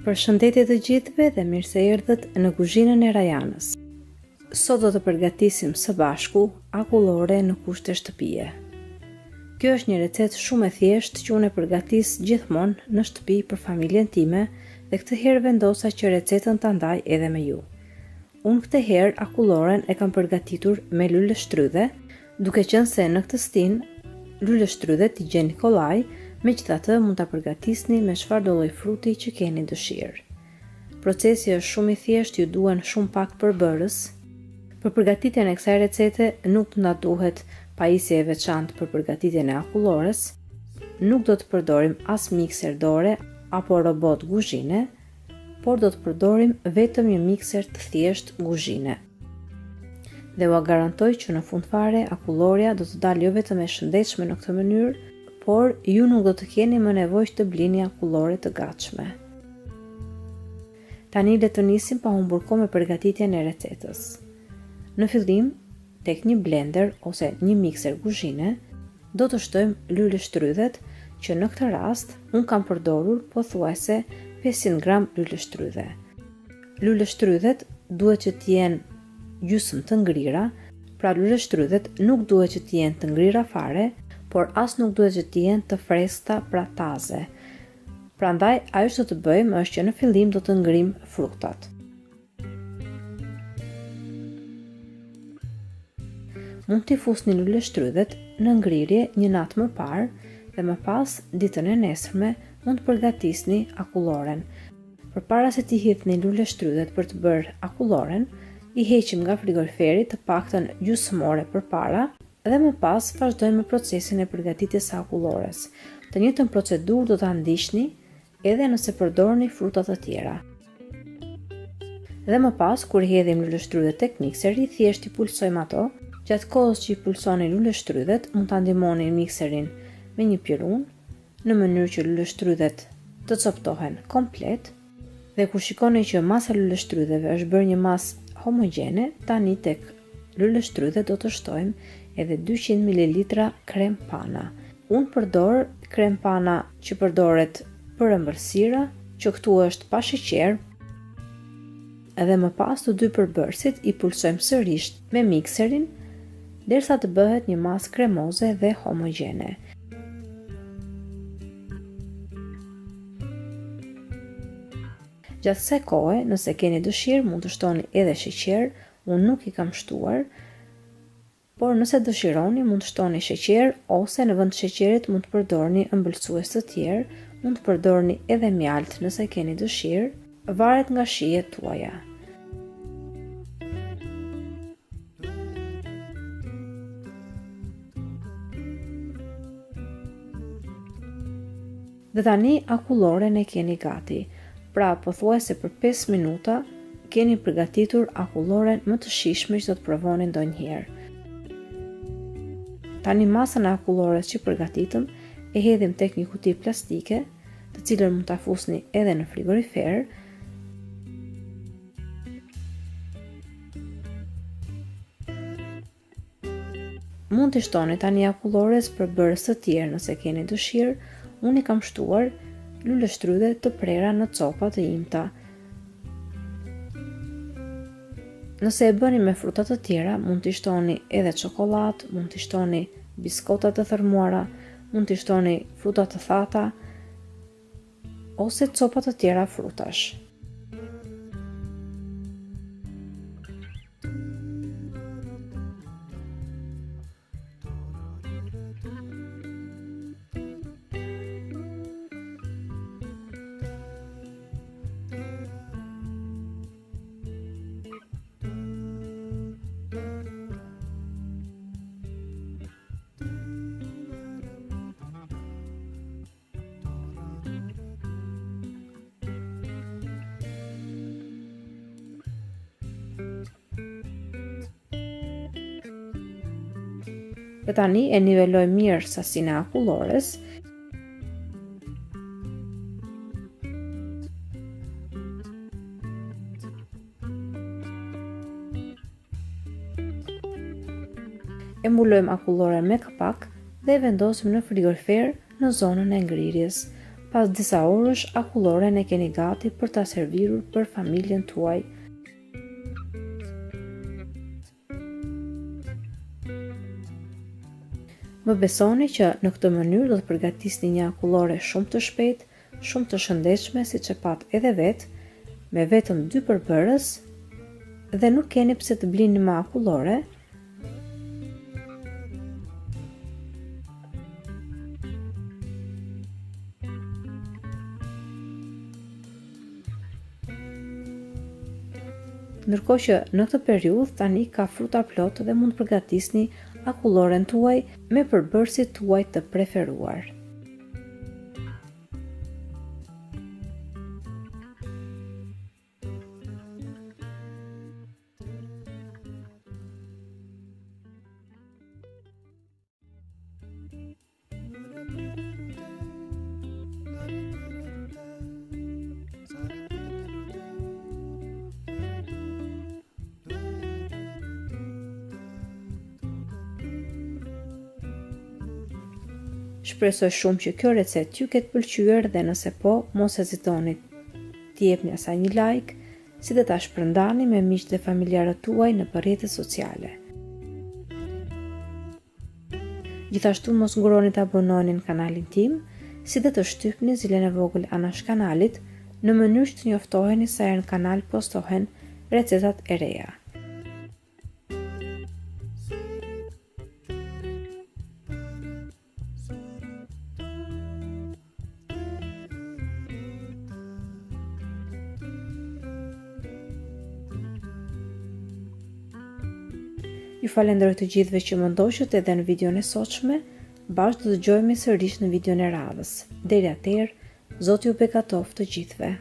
Përshëndetje të gjithëve dhe mirë se erdhët në kuzhinën e Rajanës. Sot do të përgatisim së bashku akullore në kushte shtëpie. Kjo është një recetë shumë e thjeshtë që unë e përgatis gjithmonë në shtëpi për familjen time dhe këtë herë vendosa që recetën ta ndaj edhe me ju. Unë këtë herë akulloren e kam përgatitur me lule shtrydhe, duke qenë se në këtë stinë lule shtrydhe t'i gjen Nikolaj, megjithatë mund ta përgatisni me çfarëdo lloj fruti që keni dëshirë. Procesi është shumë i thjeshtë, ju duhen shumë pak përbërës. Për përgatitjen e kësaj recete nuk na duhet pajisje e veçantë për përgatitjen e akullores, nuk do të përdorim as mikser dore apo robot guzhine, por do të përdorim vetëm një mikser të thjeshtë guzhine. Dhe ua garantoj që në fund fare akulloria do të dalë jo vetëm e shëndetshme në këtë mënyrë, por ju nuk do të keni më nevojë të blini akullore të gatshme. Tani le të nisim pa humbur kohë me përgatitjen e recetës. Në fillim, tek një blender ose një mikser guzhine, do të shtojmë lule shtrydhet, që në këtë rast unë kam përdorur pothuajse 500 gram lule shtrydhe. Lule shtrydhet duhet që të jenë gjysmë të ngrira, pra lule shtrydhet nuk duhet që të jenë të ngrira fare, por as nuk duhet që të jenë të freskëta, pra taze. Prandaj, ajo që do të bëjmë është që në fillim do të ngrim fruktat. Mund t'i fusni lule shtrydhet në ngrirje një natë më parë dhe më pas ditën e nesërme mund të përgatisni akulloren. Përpara se t'i hidhni lule shtrydhet për të bërë akulloren, i heqim nga frigoriferi të paktën gjysmë ore përpara dhe më pas vazhdojmë me procesin e përgatitjes së akullores. Të njëjtën procedurë do ta ndiqni edhe nëse përdorni fruta të tjera. Dhe më pas, kur i hedhim lule shtrydhet tek mikseri, thjesht i pulsojmë ato. Gjatë kohës që i pulsoni lule shtrydhet, mund ta ndihmoni mikserin me një pirun, në mënyrë që lule shtrydhet të coptohen komplet. Dhe kur shikoni që masa lule shtrydheve është bërë një masë homogjene, tani tek lule shtrydhet do të shtojmë edhe 200 ml krem pana. Unë përdor krem pana që përdoret për ëmbëlsira, që këtu është pa sheqer, edhe më pas të dy përbërësit i pulsojmë sërish me mikserin, derisa të bëhet një masë kremoze dhe homogjene. Gjatë kësaj kohe, nëse keni dëshirë, mund të shtoni edhe sheqer, unë nuk i kam shtuar, por nëse dëshironi mund të shtoni sheqer ose në vend të sheqerit mund të përdorni ëmbëlsues të tjerë, mund të përdorni edhe mjalt nëse keni dëshirë, varet nga shijet tuaja. Dhe tani akulloren e keni gati, pra pothuajse për 5 minuta keni përgatitur akulloren më të shijshme që do të provoni ndonjëherë. Tani masën e akullores që përgatitëm e hedhim tek një kuti plastike, të cilën mund ta fusni edhe në frigorifer. Mund të shtoni tani akullores përbërës të tjerë nëse keni dëshirë. Unë i kam shtuar lule shtrydhe të prera në copa të imta. Nëse e bëni me fruta të tjera, mund t'i shtoni edhe çokoladë, mund t'i shtoni biskota të thërmuara, mund t'i shtoni fruta të thata ose copa të tjera frutash. Dhe tani e niveloj mirë sasinë e akullores. E mbulojmë akulloren me kapak dhe e vendosim në frigorifer në zonën e ngrirjes. pas disa orësh akulloren e keni gati për ta servirur për familjen tuaj. Më besoni që në këtë mënyrë do të përgatisni një akullore shumë të shpejtë, shumë të shëndetshme, siç e pat edhe vetë, me vetëm 2 përbërës dhe nuk keni pse të blini më akullore. Ndërkohë që në këtë periudhë tani ka fruta plot dhe mund të përgatisni akulloren tuaj me përbërësit tuaj të preferuar. Shpresoj shumë që kjo recetë ju ketë pëlqyer dhe nëse po, mos hezitoni t'i jepni asaj një like, si dhe ta shpërndani me miqtë dhe familjarët tuaj në rrjetet sociale. Gjithashtu mos nguroni të abononi në kanalin tim, si dhe të shtypni zilen e vogël anash kanalit në mënyrë që të njoftoheni sa herë në kanal postohen recetat e reja. Ju falenderoj të gjithëve që më ndoqët edhe në videon e sotshme, bashkë do të dëgjojmë sërish në videon e radhës. Deri atëherë, Zoti ju bekatoft të gjithëve.